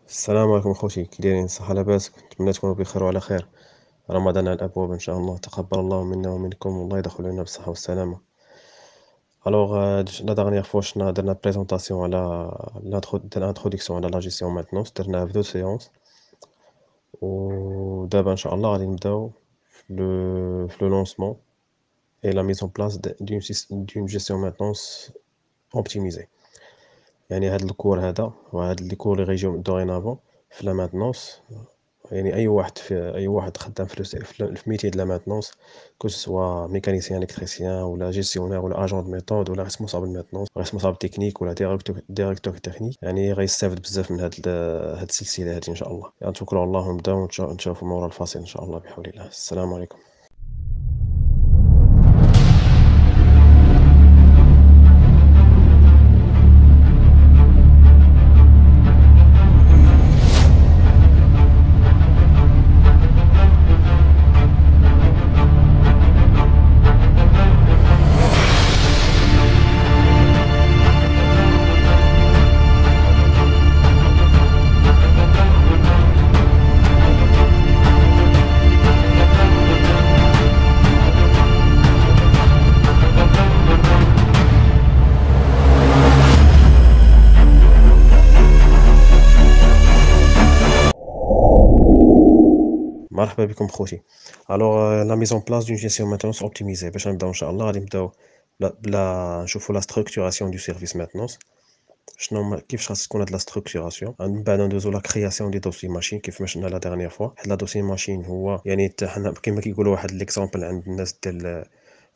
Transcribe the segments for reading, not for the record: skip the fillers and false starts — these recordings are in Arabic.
السلام عليكم خوتي، كي دايرين؟ صحة لاباس؟ نتمنى تكونوا بخير وعلى خير. رمضان على الابواب ان شاء الله، تقبل الله منا ومنكم، والله يدخل علينا بالصحة والسلامة. لا دغنيغ فوا درنا بريزونطاسيون على l'introduction على لا جيستيون مانتنونس، درناها في 2 séances. ودابا ان شاء الله غادي نبداو في لو لونسمون et la mise en place d'une gestion maintenance optimisée. يعني هاد الكور هذا وهاد لي كور اللي غيجيو دورينافون في لا مانتنونس، يعني اي واحد خدام في ميتي د لا مانتنونس، كو سوا ميكانيسيان الكتريسيان ولا جيستيونير ولا اجون دو ميثود ولا ريسبونسابل مينتنونس ريسبونسابل تكنيك ولا ديريكتور تكنيك، يعني غيستافد بزاف من هاد السلسله هادي ان شاء الله. يعني توكلوا على الله ونبداو نشوفوا مورا الفاصل ان شاء الله بحول الله. السلام عليكم. مرحبا بكم خوتي. لا ميزون بلاس دون جيستيون مانتونس اوبتيميزي. باش نبداو ان شاء الله غادي نبداو بلا نشوفوا لا ستركتوراسيون دو سيرفيس مانتونس. كيفاش خاص تكون هاد لا ستركتوراسيون، من بعد ندوزو لا كرياسيون دي دوسي ماشين كيف ما شفنا لا ديرنيير فوا. لا دوسي ماشين هو يعني حنا كيما كيقولوا واحد ليكزامبل عند الناس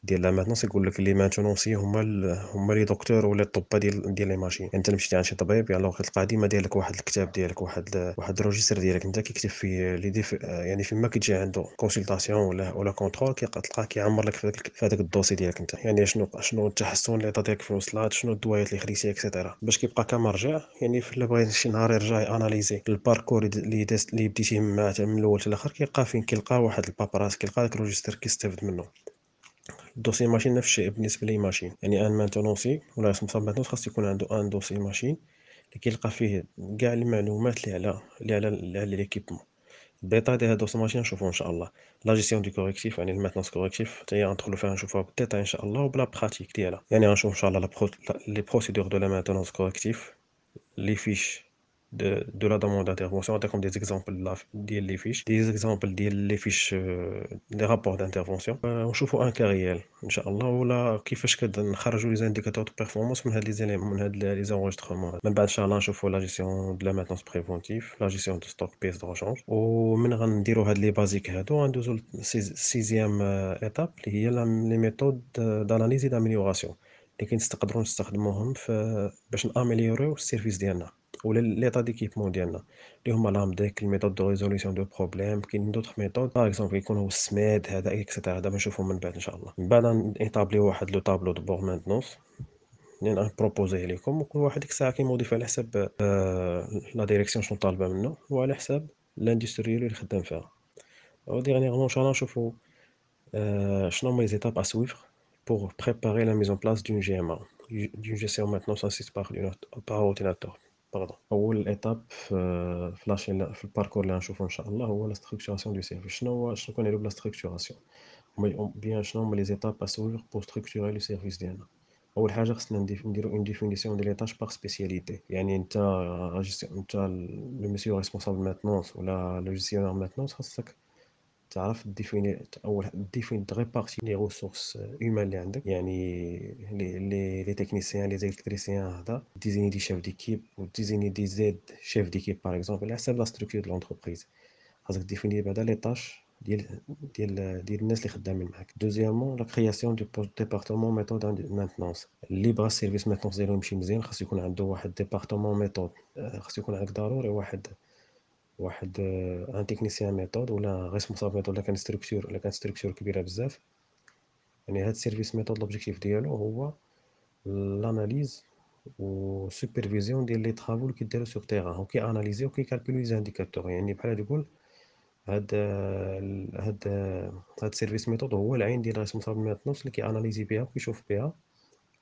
ديال لا ماتنونس، يقول لك لي مانتونونسي هما لي دكتور ولا الطباء ديال لي ماشين. انت مشيتي عند شي طبيب، يعني كتلقى ديما داير لك واحد الكتاب ديالك، واحد الروجيستر ديالك انت كيكتب فيه لي يعني فيما كتجي عنده كونسلطاسيون ولا كونترول، كتلقاه كيعمر لك في هذاك الدوسي ديالك انت، يعني شنو التحسن اللي عطا ديالك في الوصلات، شنو الدويات اللي خديتي اكسيتيرا، باش كيبقى كمرجع. يعني في بغى شي نهار يرجع اناليزي الباركور اللي بديتيه معاه من الاول حتى الاخر، كيلقى واحد البابراس، كيلقى داك الروجيستر كيستافد منه. الدوسي ماشين نفس الشيء بالنسبه لي ماشين، يعني ان مانتونونسي ولا ريسبونسابل مانتونس خاص يكون عنده ان دوسي ماشين اللي كيلقى فيه كاع المعلومات اللي على ليكيبمون. الديتاي ديال هاد الدوسي ماشين نشوفوه ان شاء الله. لا جيستيون دو كوريكتيف، يعني الماتنونس كوريكتيف حتى هي غندخلوا فيها نشوفوها بالديتاي ان شاء الله وبلا براتيك ديالها. يعني غنشوف ان شاء الله لي بروسيدور دو لا مانتونونس كوريكتيف، les fiches de la demande d'intervention. نعطيكم دي زيكزامبل ديال لي فيش، دي زيكزامبل ديال لي فيش لي رابور دانترفونسيون، ونشوفوا ان كاريال ان شاء الله، ولا كيفاش كنخرجوا لي زانديكاتور دو بيرفورمانس من هاد لي زيليمون، من هاد لي زونجسترمون. من بعد ان شاء الله نشوفوا لا جيستيون دو لا مينتونس بريفونتيف، لا جيستيون دو ستوك بيس دو ريشانج. ومن غنديروا هاد لي بازيك هادو غندوزو سيزيام ايتاب اللي هي لي ميثود داناليز داميليوراسيون اللي كنستقدروا نستخدموهم باش ناميليوريو السيرفيس ديالنا ولا ليطا ديكيبمون ديالنا، اللي هما لامديك، الميثود دو ريزوليسيون دو بروبليم. كاين دوطخ ميثود باغ اكزومبل يكون هو السماد هذا اكسيتيرا. دابا نشوفو من بعد ان شاء الله. من بعد نيطابليو واحد لو طابلو دو بور مانتنونس اللي نبروبوزيه لكم، وكل واحد ديك الساعه كيموديفي على حساب لا ديريكسيون شنو طالبه منه وعلى حساب لاندستريال اللي خدام فيها. وديرنييرمون ان شاء الله نشوفو شنو هما لي زيتاب ا سويفر pour préparer la mise en place d'une GMA, d'une gestion maintenance assistée par ordinateur. Pardon. اول ايتاب في الباركور اللي غنشوفو ان شاء الله هو لا ستركتوراسيون دو سيرفيس. شنو كنديرو بلا ستركتوراسيون، بيان شنو هما لي زيتاب ا سويفر بور ستركتوري لو سيرفيس ديالنا. اول حاجه خصنا نديرو اون ديفينيسيون دي لي تاش باغ سبيسياليتي. يعني انت لو مسيو ريسبونسابل مينتنونس ولا لو جيستيونير مينتنونس، خاصك تعرف اول ديفيني تغيبارتي لي ريسورس هيومان اللي عندك، يعني لي تكنيسيان لي زيكتريسيان هذا ديزيني دي شيف ديكيب وديزيني دي زيد شيف ديكيب باغ اكزومبل على حسب لا ستركتور دو لونتربريز. خاصك ديفيني بعدا لي طاش ديال الناس اللي خدامين معاك. دوزيامون لا كرياسيون دو ديبارتمون ميثود مانتنونس. اللي بغا السيرفيس مانتنونس ديالو يمشي مزيان خاص يكون عنده واحد ديبارتمون ميثود. خاص يكون عندك ضروري واحد ان تكنيسيان ميثود ولا ريسبونسابل ميثود. الا كان ستركتور كبيره بزاف، يعني هاد السيرفيس ميثود لوبجيكتيف ديالو هو لاناليز و سوبرفيزيون ديال لي طرافو اللي كيديروا سور تيران، و كي اناليزي و كي كالكولي لي زانديكاتور. يعني بحال تقول هاد السيرفيس ميثود هو العين ديال ريسبونسابل ميثودز اللي كي اناليزي بها وكيشوف بها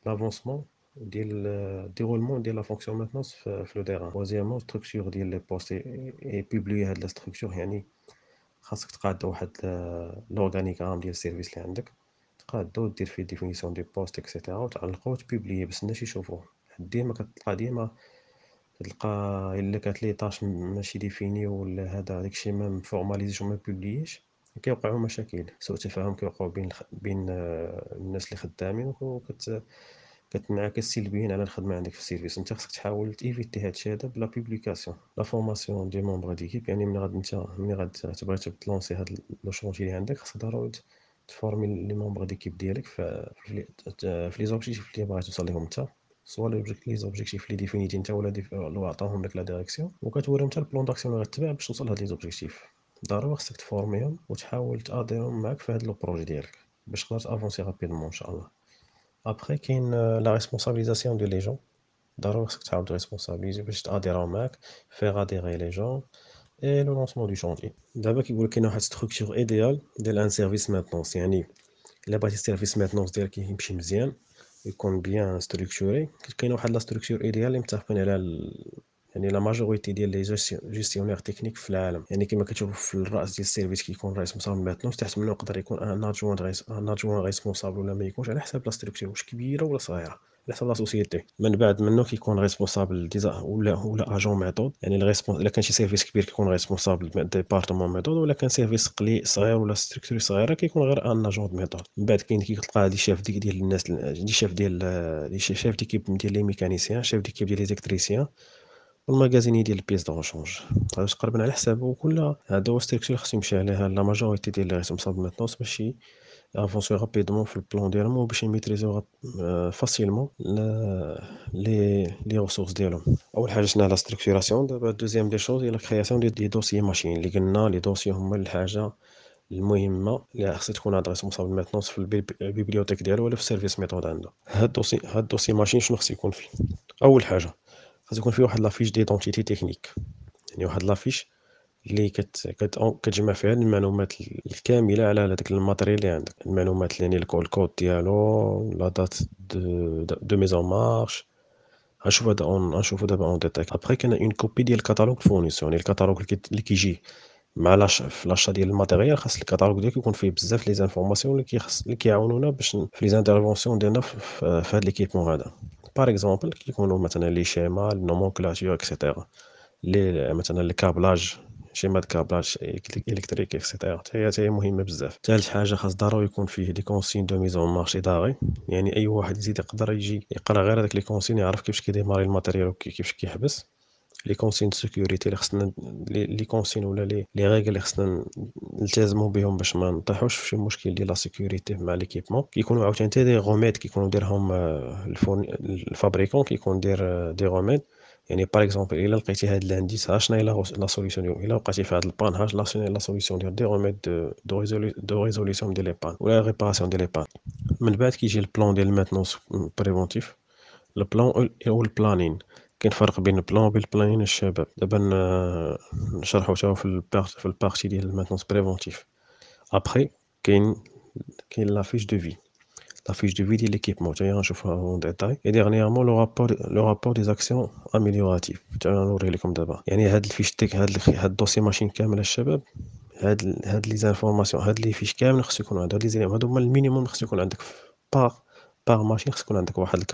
لافونسمون ديال déroulement ديال la fonction maintenance في le terrain. Deuxièmement, structure ديال les postes et publier هاد la structure، يعني خاصك تقاد واحد l'organigramme ديال السيرفيس اللي عندك، تقادو ودير فيه définition des postes إكسيتيرا وتعلقو وتبوبلييه باش الناس يشوفوه. ديما كتلقى كتلقى إلا كانت لي طاش ماشي ديفيني ولا هذا داكشي ما مفورماليزيش وما مبوبلييش، كيوقعوا مشاكل، سوء تفاهم كيوقعوا بين الناس اللي خدامين، كتنعكس سلبيا على الخدمه عندك في السيرفيس. انت خصك تحاول تيفيتي هادشي هذا بلا بوبليكاسيون. لا فورماسيون دي مونبر ديكيب، يعني ملي غاد تبغي تلونسي هاد لو شونتي اللي عندك، خصك ضروري تفورمي لي مونبر ديكيب ديالك في لي زوبجيكتيف اللي باغي توصل ليهم انت، سوا لي زوبجيكتيف اللي ديفينيتي انت ولا عطاهم لك لا ديريكسيون، وكتوريهم حتى البلان داكسيون اللي غتبع باش توصل لهاد لي زوبجيكتيف. ضروري خصك تفورميهم وتحاول تاديرهم معاك في هاد لو بروجي ديالك باش تقدر تافونسي رابيدمون ان شاء الله. ابخي كاين لا ريسبونسابيليزاسيون دو لي جون، ضروري خصك تعاود تريسبونسابيليزي باش تاديراو معاك، فيغ اديري لي جون اي لو لونسمون دو شونتي. دابا كيقول لك كاين واحد ستركتور ايديال ديال ان سيرفيس مينتونس، يعني الا بغيتي السيرفيس مينتونس ديالك يمشي مزيان، يكون بيان ستركتوري، كاينه واحد لا ستركتور ايديال اللي متفقين عليها يعني لا ماجوريتي ديال لي جيستيونير تكنيك في العالم. يعني كما كتشوفوا في الراس ديال السيرفيس كيكون ريسبونسابل مينتونس، تحت منه يقدر يكون ان ادجوان ريسبونسابل ولا ما يكونش، على حساب لا ستركتور واش كبيره ولا صغيره، على حساب لا سوسيتي. من بعد منه كيكون ريسبونسابل ولا اجون ميثود، يعني الا كان شي سيرفيس كبير كيكون ريسبونسابل ديبارتمون ميثود، ولا كان سيرفيس قليل صغير ولا ستركتور صغيره كيكون غير ان اجون ميثود. من بعد كاين كيتلقى هادي شيف ديال الناس، دي شيف ديال دي شيف ديكيب ديال لي ميكانيسيان، شيف ديكيب ديال لي زيكتريسيان، والمغازيني ديال البيس دو ريشونج. هادو تقريبا على حسابه، كل هذا هو ستركتور خصو يمشي عليها لا ماجوريتي ديال لي ريسبونسابل ميثونس باش يافونسيو رابيدمون في البلان ديالهم، وباش يميتريزيو فاسيلمون لي ريسورس ديالهم. اول حاجه شنو هي لا ستركتوراسيون. دابا دوزيام دي شوز هي لا كرياسيون دي دوسيي ماشين، اللي قلنا لي دوسيي هما الحاجه المهمه اللي خصها تكون عند ريسبونسابل ميتونس في البيبليوتيك ديالو ولا في السيرفيس ميثود عنده. هاد الدوسي ماشين شنو خص يكون فيه؟ اول حاجه خص يكون فيه واحد لافيش ديدونتيتي تكنيك، يعني واحد لافيش اللي كتجمع فيها المعلومات الكامله على هذاك الماتريال اللي عندك، المعلومات يعني الكود ديالو، لا دات دو ميزون مارش. غنشوفو دابا اون ديتاي. ابخي كاين اون كوبي ديال الكاتالوج فورنيسيون، يعني الكاتالوج اللي كيجي مع في لاشا ديال الماتيريال، خاص الكاتالوج ديالك يكون فيه بزاف لي زانفورماسيون اللي كيعاونونا باش في لي زانترفونسيون ديالنا في هاد ليكيبمون هذا. باغ اكزومبل كيكونوا مثلا لي شيما، النومونكلاتور اكسيتيرا، مثلا الكابلاج، شيما د كابلاج الكتريك اكسيتيرا، حتى هي مهمه بزاف. ثالث حاجه خاص ضروري يكون فيه دي كونسين دو ميزون مارشي داغي، يعني اي واحد يزيد يقدر يجي يقرا غير هذاك لي كونسين، يعرف كيفاش كيديماري الماتيريال وكيفاش كيحبس. لي كونسين دو سيكوريتي اللي خصنا لي كونسين ولا لي ريغل اللي خصنا نلتزموا بهم باش ما نطيحوش في شي مشكل ديال لا سيكوريتي مع ليكيبمون. كيكونوا عاوتاني حتى دي غوميد كيكونوا ديرهم الفابريكون، كيكون دير دي غوميد. يعني باغ اكزومبل الا لقيتي هاد لانديس، ها شنو هي لا سوليسيون ديالو، الا وقعتي في هاد البان ها شنو هي لا سوليسيون ديال دي غوميد دو ريزوليسيون ديال لي بان ولا ريباراسيون ديال لي بان. من بعد كيجي البلان ديال المينتونس بريفونتيف. البلان او البلانين، كاين فرق بين البلان وبين البلانين الشباب. دابا نشرحو حتى في البارتي ديال المينتونس بريفونتيف. ابخي كاين لا فيش دو في، لا فيش دو في ديال ليكيبمون، حتى هي غنشوفوها اون ديتاي. اي ديرنييرمون لو رابور دي زاكسيون اميليوراتيف، حتى نوريه لكم دابا. يعني هاد الفيش هاد الدوسي ماشين كامل الشباب، هاد لي زانفورماسيون، هاد لي فيش كامل خصو يكونوا عندك، هاد لي زيليمون هادو هما المينيموم خصو يكون عندك باغ باغ ماشين. خص يكون عندك واحد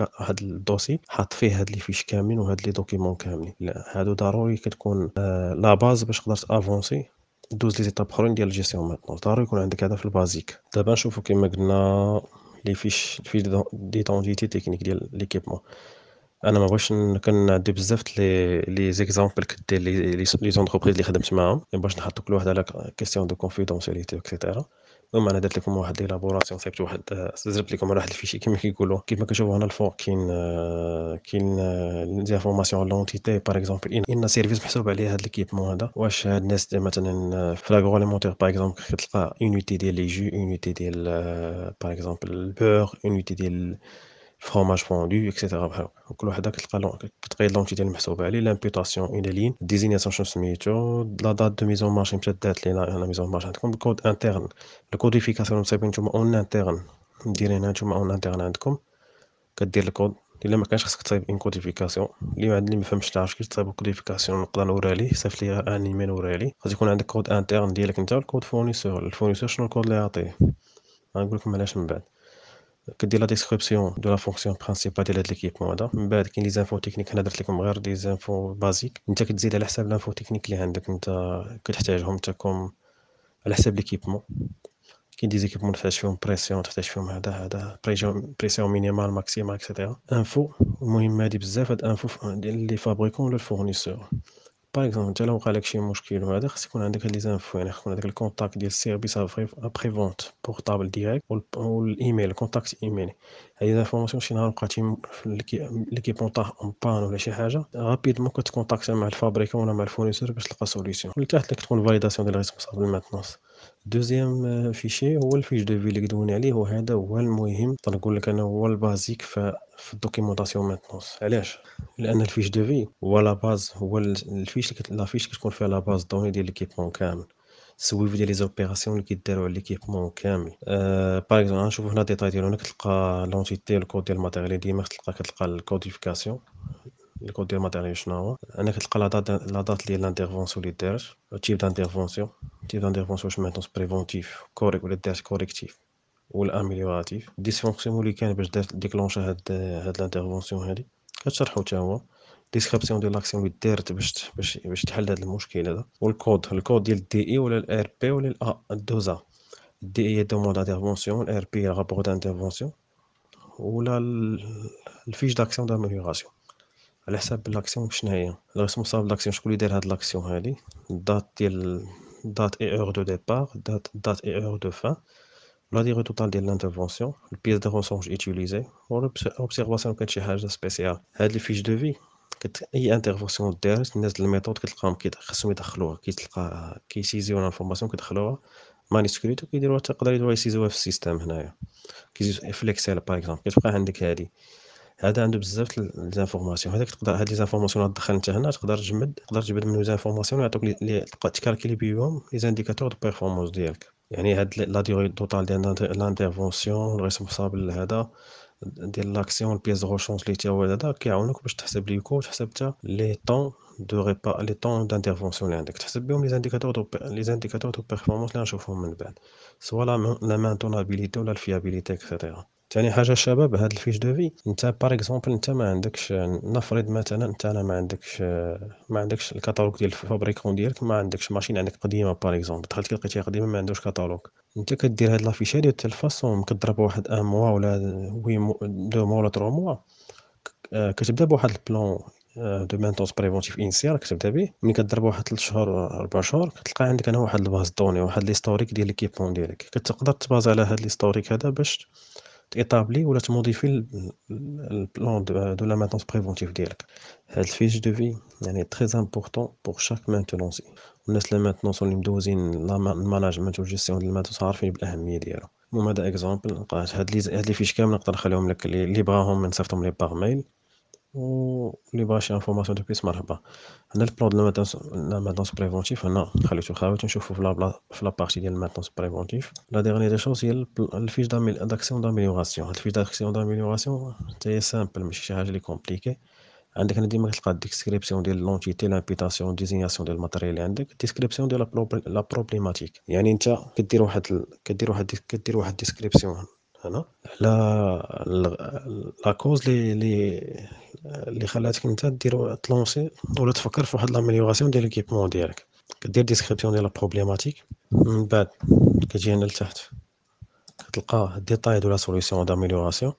الدوسي حاط فيه هاد لي فيش كاملين وهاد لي دوكيمون كاملين. هادو ضروري كتكون لا باز باش تقدر تافونسي دوز لي زيتاب اخرين ديال الجيستيون. مينطون ضروري يكون عندك هذا في البازيك. دابا نشوفو كما قلنا لي فيش ديدونتيتي تكنيك ديال ليكيبمون. انا ما بغيتش كنعدي بزاف لي زيكزامبل كدير لي زونتربريز اللي خدمت معاهم، باش نحط كل واحد على كيسيون دو كونفيدونسياليتي اكسيتيرا. المهم انا درت لكم واحد ليلابوراسيون، صيفط واحد زربت لكم على واحد الفيشي كما كيقولوا. كيما كتشوفوا هنا الفوق كاين دي انفورماسيون لونتيتي. باغ اكزومبل ان سيرفيس محسوب عليه هاد ليكيبمون هذا، واش هاد الناس مثلا في لاغروليمونتير باغ اكزومبل كتلقى اونيتي ديال لي جو، اونيتي ديال باغ اكزومبل البور، اونيتي ديال fromage fondu اكسيتيرا. بحال كل واحد كتقيد لونتي ديال المحسوبه عليه. لامبوطاسيون اون لين، ديزينياسيون شنو سميتو، لا دات دو ميزون مارش مشات دات لينا لا ميزون مارش عندكم، الكود انترن، الكوديفيكاسيون مصايبين نتوما اون انترن، مديرينها نتوما اون انترن عندكم. كدير الكود الا ما كانش خصك تصايب اون كوديفيكاسيون. اللي ما فهمش تعرف كيفاش تصايب كوديفيكاسيون نقدر نوريها ليه، صيفط لي ان ايميل نوريها ليه. خاص يكون عندك كود انترن ديالك انت والكود الفورنيسور شنو الكود اللي يعطيه. غنقول لكم علاش من بعد. كدير لا ديسكريبسيون دو لا فونكسيون برينسيبال ديال هاد ليكيبمون هذا، من بعد كاين لي زانفو تكنيك. هنا درت لكم غير دي زانفو بازيك، انت كتزيد على حساب لانفو تكنيك اللي عندك انت كتحتاجهم انت كوم على حساب ليكيبمون. كاين دي زيكيبمون تحتاج فيهم بريسيون، تحتاج فيهم هذا بريسيون مينيمال ماكسيمال اكسيتيرا. انفو المهم هادي بزاف، هاد انفو ديال لي فابريكون ولا الفورنيسور. باغ اكزومبل انت لو وقع لك شي مشكل وهذا، خص يكون عندك هاد لي زانفو، يعني خص يكون عندك الكونتاكت ديال السيرفيس ابري فونت بورطابل ديريكت والايميل الكونتاكت ايميل. هادي لافورماسيون شي نهار وقعتي في ليكيبمون طاح اون بان ولا شي حاجه، رابيدمون كتكونتاكت مع الفابريكون ولا مع الفورنيسور باش تلقى سوليسيون. لتحت لك تكون فاليداسيون ديال ريسبونسابل مينتونس. دوزيام فيشي هو الفيش دو في اللي كدوينا عليه، وهذا هو المهم. نقول لك انا هو البازيك في الدوكيومونطاسيون مينتونس. علاش؟ لان الفيش دو في هو لا باز، هو الفيش لا فيش كتكون فيها لا باز دوني ديال ليكيبمون كامل، السويف ديال لي زوبيراسيون اللي كيداروا على ليكيبمون كامل. باغ اكزومبل غنشوفوا هنا ديتاي ديالو. هنا كتلقى لونتيتي الكود ديال الماتيريال، ديما كتلقى الكوديفيكاسيون. الكود ديال الماتيريال شنو هو؟ انا كتلقى لا دات ديال لانترفونسيون اللي دارت، تيب دانترفونسيون. تيب دانترفونسيون واش مينتونس بريفونتيف كوريك ولا دارت كوريكتيف ولا اميليوراتيف. ديسفونكسيون اللي كان باش دارت ديكلونشا هاد لانترفونسيون هادي كتشرحو حتى هو. ديسكريبسيون ديال لاكسيون اللي دارت باش تحل هاد المشكل هذا. والكود ديال الدي اي ولا الار بي ولا الدوزا. الدي اي هي دوموند دانترفونسيون، الار بي هي رابور دانترفونسيون، ولا الفيش داكسيون داميليوراسيون على حساب لاكسيون شنو هي. الريسبونسابل داكسيون شكون اللي دار هاد لاكسيون هادي، دات اي اور دو ديبار، دات اي اور دو فان، لا ديغي توتال ديال لانترفونسيون، البيس دو ريشونج اوتيليزي، اوبسيرفاسيون كانت شي حاجه سبيسيال. هاد لي فيش دو في اي انترفونسيون دارت الناس ديال الميثود كتلقاهم خاصهم يدخلوها، كيتلقى كيسيزيو لانفورماسيون كيدخلوها مانيسكريت وكيديروها، تقدر يديروها يسيزوها في السيستم هنايا في الاكسل باغ اكزومبل. كتبقى عندك هادي، هذا عنده بزاف ليزانفورماسيون. هذاك تقدر هاد ليزانفورماسيون تدخل انت هنا، تقدر تجبد منه زانفورماسيون يعطوك لي تكالكيلي بيهم لي زانديكاتور دو بيرفورمانس ديالك. يعني هاد لا ديغي توتال ديال لانترفونسيون، الريسبونسابل هذا ديال لاكسيون، البياس دو روشونس اللي تا هو هذا كيعاونوك باش تحسب لي كود، تحسب حتى لي طون دو ريبا لي طون دانترفونسيون اللي عندك، تحسب بهم لي زانديكاتور دو بيرفورمانس اللي غنشوفهم من بعد، سوا لا مانتونابيليتي ولا الفيابيليتي اكسيتيرا. ثاني حاجه شباب، هاد الفيش دو في انت باغ اكزومبل انت ما عندكش، نفرض مثلا انت انا ما عندكش الكاتالوج ديال الفابريكون ديالك، ما عندكش ماشين عندك قديمه باغ اكزومبل، دخلتي لقيتيها قديمه ما عندوش كاتالوج. انت كدير هاد لافيش هادي الفاصون كضرب واحد ان موا ولا دو موا ولا تروا موا. كتبدا بواحد البلان دو مينتونس بريفونتيف انيسيال كتبدا به. ملي كضرب واحد 3 شهور 4 شهور كتلقى عندك هنا واحد الباز دوني، واحد ليستوريك ديال ليكيبمون ديالك. كتقدر تبازا على هاد ليستوريك هذا باش تيطابلي ولا تموديفي البلان دو لا مينتونس بريفونتيف ديالك. هاد الفيش دو في يعني تري امبورطون بور شاك مينتونسي. الناس اللي مينتونس اللي مدوزين الماناجمنت والجيستيون ديال المينتونس عارفين بالاهميه ديالو. المهم هذا اكزومبل، هاد لي فيش كامل نقدر نخليهم لك، اللي بغاهم نصيفطهم لي باغ ميل، واللي بغا شي انفورماسيون دو بليس مرحبا. هنا البلان دو لا مينتونس بريفونتيف هنا خليته خاوي، نشوفوا في لا بارتي ديال المينتونس بريفونتيف. لا ديغني دي شوز هي الفيش داكسيون داميليوراسيون. هاد الفيش داكسيون داميليوراسيون حتى هي سامبل، ماشي شي حاجه لي كومبليكي. عندك هنا ديما كتلقى ديسكريبسيون ديال لونتيتي، لامبيتاسيون، ديزينياسيون ديال الماتيريال اللي عندك، ديسكريبسيون ديال لا بروبليماتيك. يعني انت كدير واحد ديسكريبسيون هنا على لا كوز اللي خلاتك انت دير تلونسي ولا تفكر في واحد لاميليوراسيون ديال ليكيبمون ديالك. كدير ديسكريبسيون ديال لا بروبليماتيك، من بعد كتجي هنا لتحت كتلقى ديتاي دو لا سوليسيون داميليوراسيون،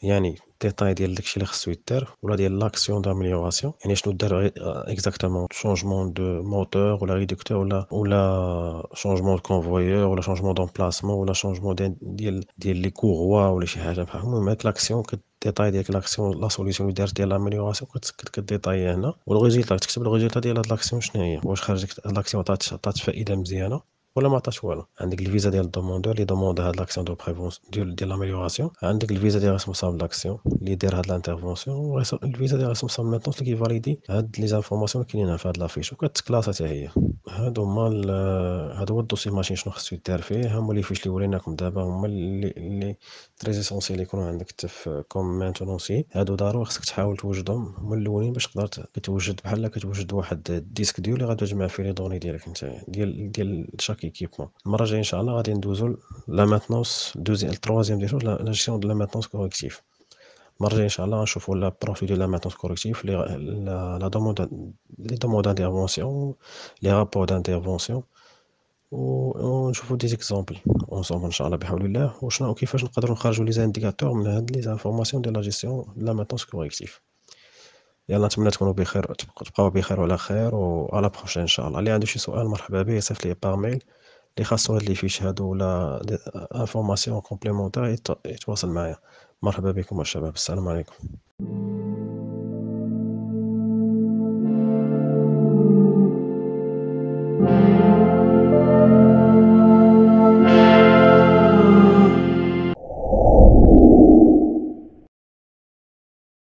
يعني ديتاي ديال داكشي اللي خصو يدار ولا ديال لاكسيون داميليوراسيون، يعني شنو دار اكزاكتومون، شونجمون دو موتور ولا ريدكتور ولا شونجمون دو كونفويور ولا شونجمون دومبلاسمون ولا شونجمون ديال لي كوروا ولا شي حاجه بحال. المهم هاك لاكسيون ديتاي ديال لاكسيون لا سوليسيون اللي دارت ديال لاميليوراسيون كديتاي هنا، والريزلتا كتكتب الريزلتا ديال هاد لاكسيون شنو هي، واش خرجت لاكسيون عطات فائده مزيانه ولا ما عطاش والو. عندك الفيزا ديال الدوموندور اللي دوموند هاد لاكسيون دو بريفونس ديال لاميليوراسيون، عندك الفيزا ديال ريسبونسابل لاكسيون اللي يدير هاد لانترفونسيون، الفيزا ديال ريسبونسابل مينتونس اللي كيفاليدي هاد لي زانفورماسيون اللي كاينين في هاد لافيش وكتكلاصا حتى هي. هادو هما هذا هو الدوسي ماشين شنو خصو يدار فيه. هما لي فيش اللي وريناكم دابا هما اللي تري اسونسيال يكونوا عندك حتى في كوم مانتونونسي. هادو ضروري خصك تحاول توجدهم هما الاولين باش تقدر كتوجد بحال كتوجد واحد الديسك ديال اللي غادي تجمع فيه لي دوني ديالك نتا ديال شاك ايكيبمون. المره الجايه ان شاء الله غادي ندوزو لا ماتنونس دوزيام التروازيام ديال لا جيستيون دو لا ماتنونس كوريكتيف. المره الجايه ان شاء الله غنشوفوا لا بروفيل ديال لا ماتنونس كوريكتيف لا دوموند لي دوموند دانترفونسيون لي رابور دانترفونسيون ونشوفوا دي زيكزامبل اونصومبل ان شاء الله بحول الله، وشنو كيفاش نقدروا نخرجوا لي زانديكاتور من هاد لي زانفورماسيون ديال لا جيستيون لا ماتونس كوريكتيف. يلا نتمنى تكونوا بخير، تبقاو بخير وعلى خير، و على بروشين ان شاء الله. اللي عنده شي سؤال مرحبا به يصيفط لي باغ ميل اللي خاصو هاد لي فيش هادو ولا انفورماسيون كومبليمونتير يتواصل معايا. مرحبا بكم الشباب، السلام عليكم.